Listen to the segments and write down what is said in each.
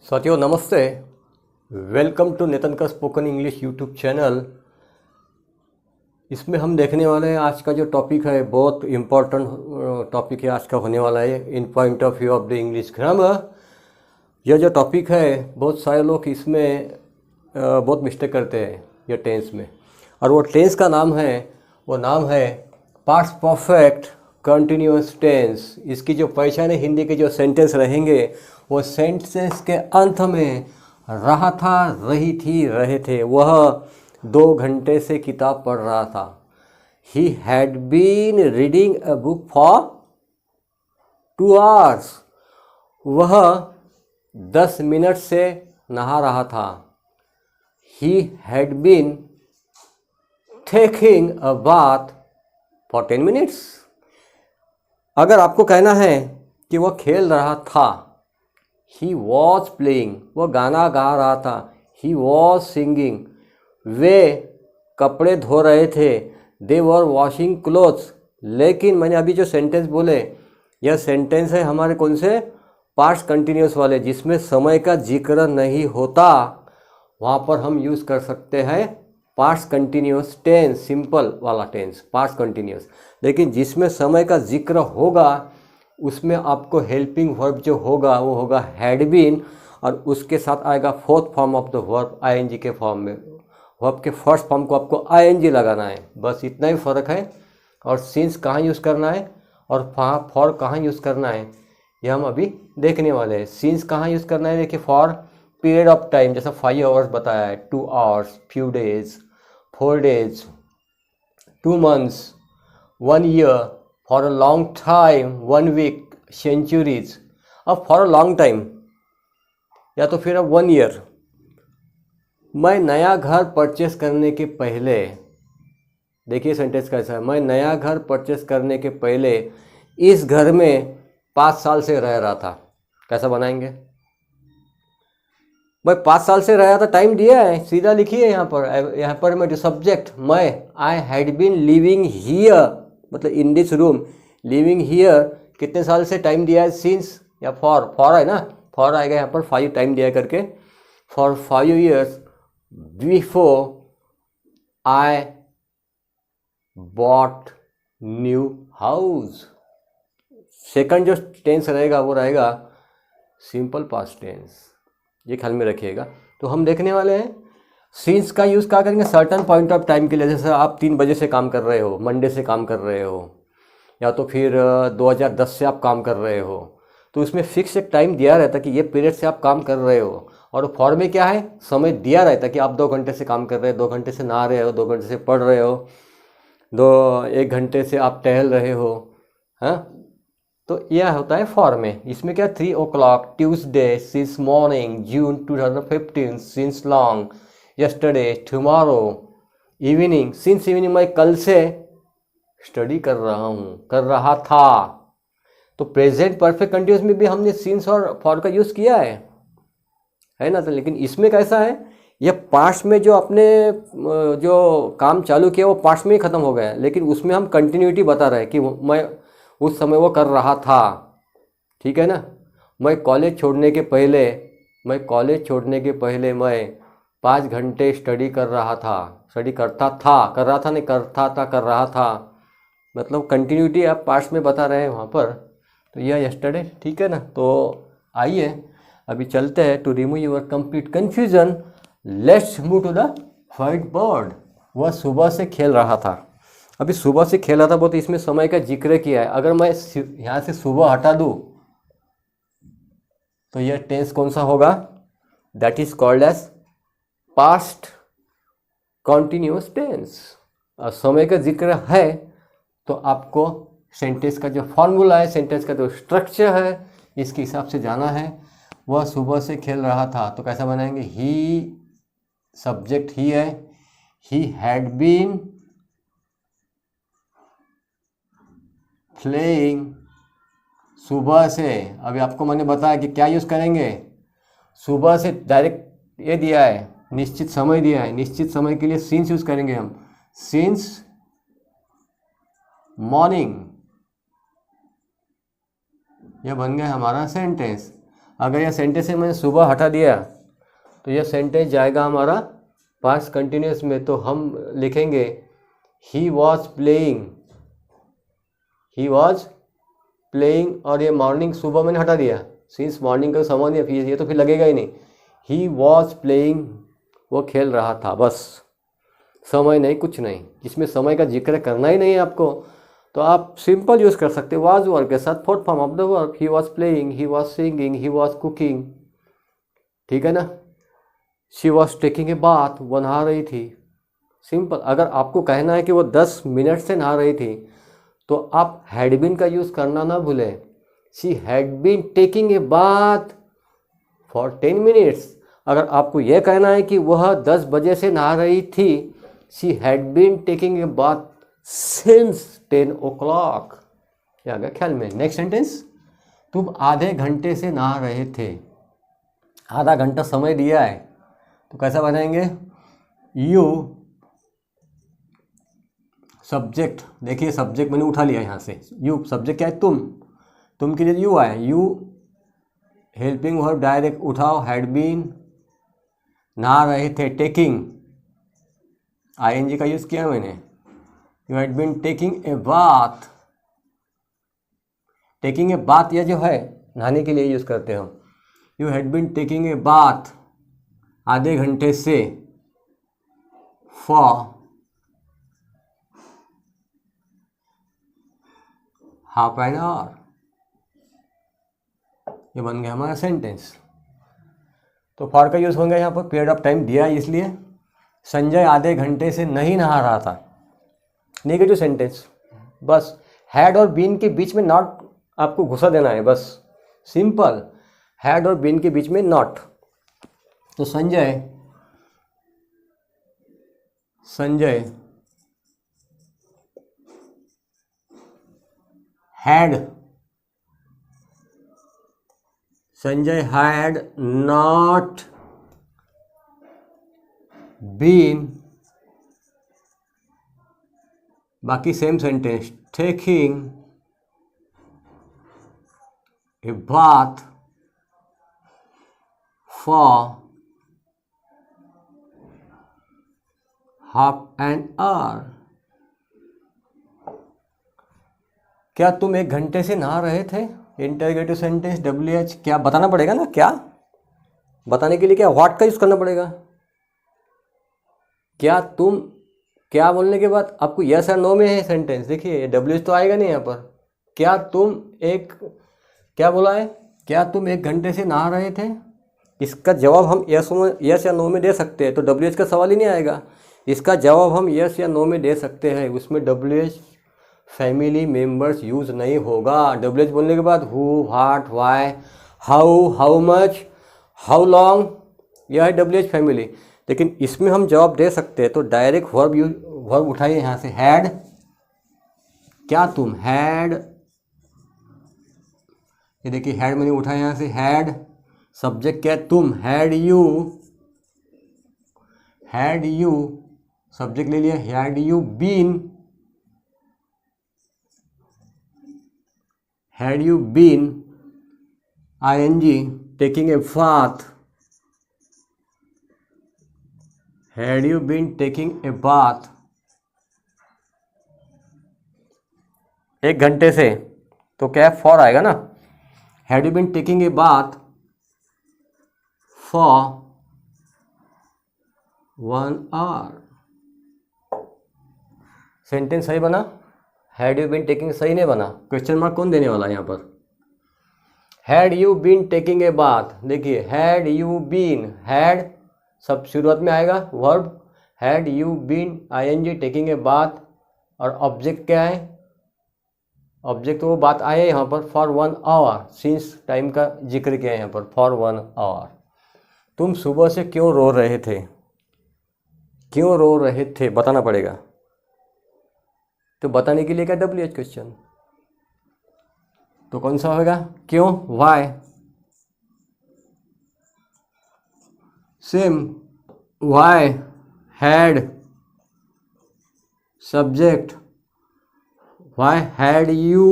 साथियों नमस्ते। Welcome to Nitin का स्पोकन इंग्लिश यूट्यूब चैनल। इसमें हम देखने वाले हैं आज का जो टॉपिक है, बहुत इम्पोर्टेंट टॉपिक है आज का होने वाला है in point of view of the English grammar. यह जो टॉपिक है, बहुत सारे लोग इसमें बहुत मिस्टेक करते हैं यह टेंस में, और वो टेंस का नाम है पास्ट परफेक्ट कंटिन्यूअस टेंस। इसकी जो पहचान है, हिंदी के जो सेंटेंस रहेंगे वो सेंटेंस के अंत में रहा था, रही थी, रहे थे। वह 2 घंटे से किताब पढ़ रहा था। He had been reading a book for 2 hours। वह 10 मिनट से नहा रहा था। He had been taking a bath for 10 minutes। अगर आपको कहना है कि वह खेल रहा था, ही वॉज प्लेइंग, वह गाना गा रहा था, ही वॉज सिंगिंग, वे कपड़े धो रहे थे, दे वर वॉशिंग क्लोथ्स। लेकिन मैंने अभी जो सेंटेंस बोले, यह सेंटेंस है हमारे कौन से, पास्ट कंटिन्यूस वाले, जिसमें समय का जिक्र नहीं होता। वहाँ पर हम यूज़ कर सकते हैं पास्ट कंटिन्यूस टेंस, सिंपल वाला टेंस, पास्ट कंटिन्यूस। लेकिन जिसमें समय का जिक्र होगा उसमें आपको हेल्पिंग वर्ब जो होगा वो होगा हैड बीन, और उसके साथ आएगा fourth form of the verb ING के फॉर्म में। वर्ब के फर्स्ट फॉर्म को आपको आईएनजी लगाना है, बस इतना ही फ़र्क है। और सिंस कहाँ यूज़ करना है और फॉर कहाँ यूज़ करना है, ये हम अभी देखने वाले हैं। सिंस कहाँ यूज़ करना है, देखिए फॉर पीरियड ऑफ टाइम, जैसा 5 hours बताया है, 2 hours, few days, 4 days, 2 months, 1 year, for a long time, 1 week, centuries। अब for a long time या तो फिर अब 1 year। मैं नया घर परचेस करने के पहले, देखिए सेंटेंस कैसा है, मैं नया घर परचेस करने के पहले इस घर में 5 साल से रह रहा था। कैसा बनाएंगे भाई, 5 साल से रहा था, टाइम दिया है, सीधा लिखिए यहाँ पर मैं जो सब्जेक्ट, मैं, I had been living here, मतलब in this room, living here, कितने साल से टाइम दिया है, सिंस या फॉर है ना, फॉर आएगा यहाँ पर, 5 टाइम दिया करके, for 5 years before I bought new house. Second जो टेंस रहेगा वो रहेगा सिंपल पास्ट टेंस, ये ख्याल में रखिएगा। तो हम देखने वाले हैं सिंस का यूज़ क्या करेंगे, सर्टन पॉइंट ऑफ टाइम के लिए। जैसे आप 3 बजे से काम कर रहे हो, मंडे से काम कर रहे हो, या तो फिर 2010 से आप काम कर रहे हो, तो उसमें फिक्स एक टाइम दिया रहता है कि ये पीरियड से आप काम कर रहे हो। और फॉर में क्या है, समय दिया रहता है कि आप 2 घंटे से काम कर रहे हो, 2 घंटे से नहा रहे हो, 2 घंटे से पढ़ रहे हो, 1 घंटे से आप टहल रहे हो, हाँ। तो यह होता है फॉर में। इसमें क्या, 3 o'clock ट्यूसडे, सिंस मॉर्निंग, जून 2015, since long, yesterday, tomorrow, evening, since evening, मैं कल से स्टडी कर रहा हूँ, कर रहा था। तो प्रेजेंट परफेक्ट कंटिन्यूस में भी हमने सिंस और फॉर का यूज़ किया है ना। तो लेकिन इसमें कैसा है, यह पास्ट में जो अपने जो काम चालू किया वो पास्ट में ही ख़त्म हो गया, लेकिन उसमें हम कंटिन्यूटी बता रहे हैं कि मैं उस समय वो कर रहा था, ठीक है ना। मैं कॉलेज छोड़ने के पहले मैं 5 घंटे स्टडी कर रहा था, स्टडी करता था, कर रहा था नहीं, करता था, कर रहा था, मतलब कंटिन्यूटी आप पास्ट में बता रहे हैं वहाँ पर। तो यह यस्टरडे, ठीक है ना। तो आइए अभी चलते हैं, to remove your complete confusion let's move to the white board. वह सुबह से खेल रहा था। अभी सुबह से खेल रहा था, बहुत इसमें समय का जिक्र किया है। अगर मैं यहाँ से सुबह हटा दूँ तो यह टेंस कौन सा होगा, that is called as past continuous tense. और समय का जिक्र है तो आपको सेंटेंस का जो फॉर्मूला है, सेंटेंस का जो स्ट्रक्चर है, इसके हिसाब से जाना है। वह सुबह से खेल रहा था, तो कैसा बनाएंगे, ही, सब्जेक्ट ही है, ही हैड बीन प्लेइंग, सुबह से। अभी आपको मैंने बताया कि क्या यूज़ करेंगे, सुबह से डायरेक्ट ये दिया है, निश्चित समय दिया है, निश्चित समय के लिए सिंस यूज़ करेंगे हम, सिंस मॉर्निंग, यह बन गया हमारा सेंटेंस। अगर यह सेंटेंस से मैंने सुबह हटा दिया तो यह सेंटेंस जाएगा हमारा पास्ट कंटिन्यूस में, तो हम लिखेंगे he was playing, he was playing, और ये मॉर्निंग सुबह मैंने हटा दिया, सिंस मॉर्निंग का समय नहीं, फिर ये तो फिर लगेगा ही नहीं। ही वॉज प्लेइंग, वो खेल रहा था, बस समय नहीं, कुछ नहीं, जिसमें समय का जिक्र करना ही नहीं है आपको, तो आप सिंपल यूज़ कर सकते हो वाज वर्ब के साथ fourth form of the verb. He was playing, he was singing, he was cooking, ठीक है ना। She was taking a bath, वो नहा रही थी, सिंपल। अगर आपको कहना है कि वो 10 मिनट से नहा रही थी तो आप हैड बीन का यूज़ करना ना भूलें। She had been taking a bath for 10 minutes. अगर आपको यह कहना है कि वह 10 बजे से नहा रही थी, she had been taking a bath since 10 o'clock। क्या आ गया ख्याल में। नेक्स्ट सेंटेंस, तुम आधे घंटे से नहा रहे थे, आधा घंटा समय दिया है तो कैसा बनाएंगे, यू सब्जेक्ट, देखिए सब्जेक्ट मैंने उठा लिया यहाँ से, यू सब्जेक्ट क्या है, तुम के लिए यू आए, यू हेल्पिंग वर्ब डायरेक्ट उठाओ, हैड बीन, नहा रहे थे टेकिंग, आईएनजी का यूज़ किया मैंने, you had been taking a bath, taking a bath यह जो है नहाने के लिए यूज़ करते हो, you had been taking a bath आधे घंटे से, फॉर हाफ एन आवर, ये बन गया हमारा सेंटेंस। तो फॉर का यूज़ होगा यहाँ पर, पीरियड ऑफ टाइम दिया है इसलिए। संजय आधे घंटे से नहीं नहा रहा था, नेगेटिव सेंटेंस, बस हैड और बीन के बीच में नॉट आपको घुसा देना है, बस सिंपल, हैड और बीन के बीच में नॉट। तो संजय हैड नॉट बीन, बाकी same sentence, taking a bath for half an hour. क्या तुम 1 घंटे से नहा रहे थे, इंटरगेटिव सेंटेंस, WH, क्या बताना पड़ेगा ना, क्या बताने के लिए क्या व्हाट का यूज़ करना पड़ेगा। क्या तुम, क्या बोलने के बाद आपको यस या नो में है सेंटेंस, देखिए WH तो आएगा नहीं यहाँ पर। क्या तुम क्या बोला है, क्या तुम 1 घंटे से नहा रहे थे, इसका जवाब हम यस या नो में दे सकते हैं, तो WH का सवाल ही नहीं आएगा। इसका जवाब हम यस या नो में दे सकते हैं, उसमें WH फैमिली मेंबर्स यूज़ नहीं होगा। WH बोलने के बाद who, what, why, how much, how long, यह है WH फैमिली। लेकिन इसमें हम जवाब दे सकते हैं, तो डायरेक्ट वर्ब उठाइए यहाँ से, हैड, क्या तुम, हैड, ये देखिए हैड मैंने उठाया यहाँ से, हैड, सब्जेक्ट क्या है, तुम, हैड यू, सब्जेक्ट ले लिया, had you been, ING, taking a bath, had you been taking a bath 1 घंटे से, तो क्या है, फॉर आएगा ना, had you been taking a bath for 1 hour. Sentence सही बना, हैड यू बीन टेकिंग सही नहीं बना, क्वेश्चन मार्क कौन देने वाला है यहाँ पर। Had you been taking a bath, देखिए हैड यू बीन, हैड सब शुरुआत में आएगा verb, had you been ING taking a bath, और ऑब्जेक्ट क्या है, ऑब्जेक्ट वो बात आए यहाँ पर, फॉर 1 आवर, सिंस टाइम का जिक्र किया है यहाँ पर, फॉर 1 आवर। तुम सुबह से क्यों रो रहे थे, बताना पड़ेगा। तो बताने के लिए क्या WH क्वेश्चन, तो कौन सा होगा, क्यों, why, same, why, had, subject, why had you,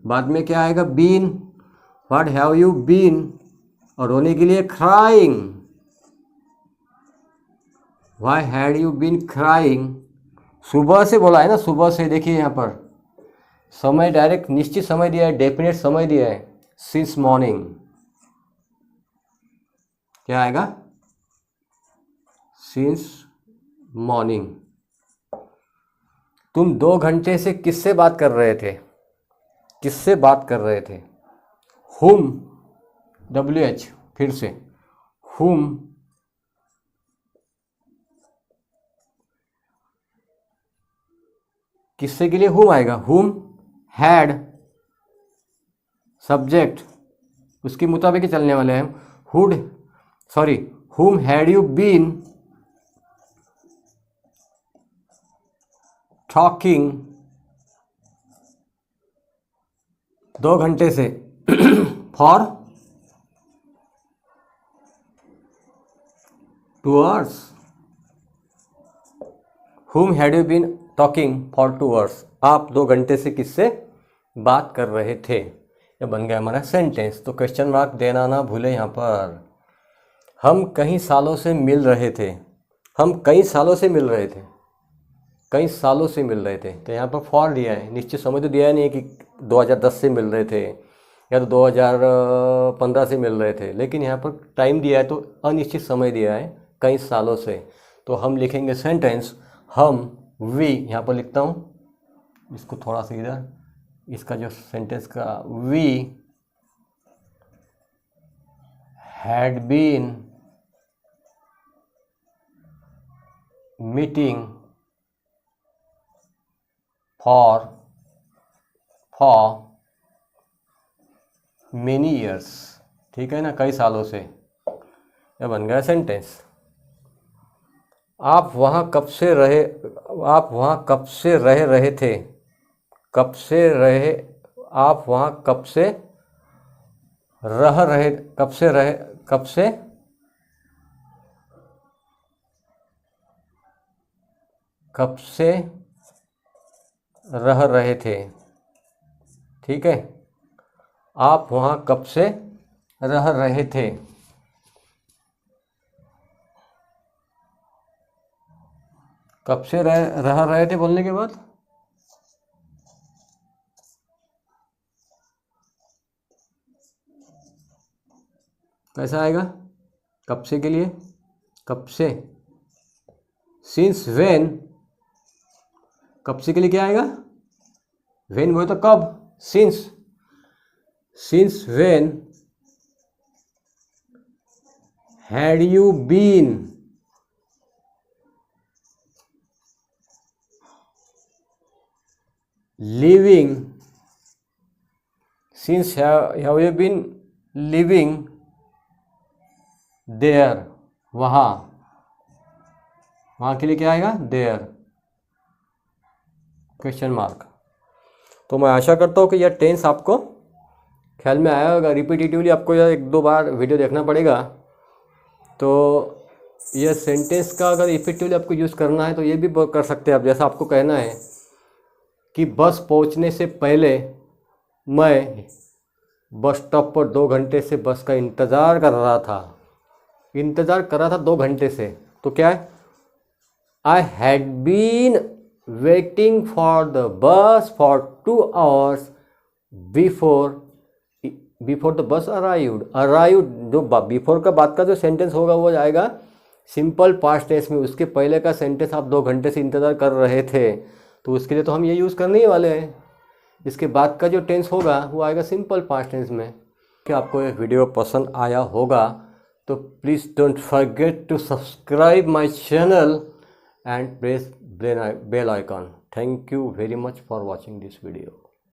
बाद में क्या आएगा, been, what have you been, और रोने के लिए crying, why had you been crying. सुबह से बोला है ना, सुबह से। देखिए यहाँ पर समय डायरेक्ट निश्चित समय दिया है, डेफिनेट समय दिया है, सिंस मॉर्निंग। क्या आएगा? Since morning. तुम 2 घंटे से किससे बात कर रहे थे? किससे बात कर रहे थे? हुम, WH, फिर से हुम, किससे के लिए हुम आएगा? हुम हैड, सब्जेक्ट उसके मुताबिक ही चलने वाले हैं। हुम हैड यू बीन टॉकिंग 2 घंटे से for 2 hours। Hmm had you been talking for 2 hours। आप 2 घंटे से किससे बात कर रहे थे? ये बन गया हमारा सेंटेंस। तो क्वेश्चन मार्क देना ना भूले यहाँ पर। हम कई सालों से मिल रहे थे, हम कई सालों से मिल रहे थे, कई सालों से मिल रहे थे। तो यहाँ पर फॉर दिया है, निश्चित समय तो दिया नहीं कि 2010 से मिल रहे थे या तो 2015 से मिल रहे थे, लेकिन यहाँ पर टाइम दिया है तो अनिश्चित समय दिया है, कई सालों से। तो हम लिखेंगे सेंटेंस, हम, वी, यहाँ पर लिखता हूँ इसको थोड़ा सा इधर, इसका जो सेंटेंस का, we had been meeting for many years. ठीक है ना, कई सालों से। यह बन गया सेंटेंस। आप वहाँ कब से रहे, आप वहाँ कब से रह रहे थे, कब से रहे, आप वहाँ कब से रह रहे, कब से रहे, कब से कब से रह रहे थे। ठीक है, आप वहाँ कब से रह रहे थे। कब से रह रहे थे बोलने के बाद कैसा आएगा? कब से के लिए कब से, सिंस व्हेन, कब से के लिए क्या आएगा? व्हेन वो तो कब, since, since when had you been living, since have you been living there, वहाँ, वहाँ के लिए क्या आएगा? There, question mark. तो मैं आशा करता हूँ कि यह टेंस आपको ख्याल में आया होगा। रिपीटेटिवली आपको यह 1-2 बार वीडियो देखना पड़ेगा। तो यह सेंटेंस का अगर इफेक्टिवली आपको यूज़ करना है तो ये भी कर सकते हैं आप। जैसा आपको कहना है कि बस पहुंचने से पहले मैं बस स्टॉप पर 2 घंटे से बस का इंतज़ार कर रहा था, इंतज़ार कर रहा था 2 घंटे से। तो क्या है? I had been waiting for the bus for 2 hours before the bus arrived. जो बिफोर का बाद का जो सेंटेंस होगा वो जाएगा सिंपल पास्ट टेंस में। उसके पहले का सेंटेंस आप 2 घंटे से इंतज़ार कर रहे थे, तो उसके लिए तो हम ये यूज़ करने ही वाले हैं। इसके बाद का जो टेंस होगा वो आएगा सिंपल पास्ट टेंस में। क्या आपको ये वीडियो पसंद आया होगा तो please don't forget to subscribe my channel and press bell icon. Thank you very much for watching this video.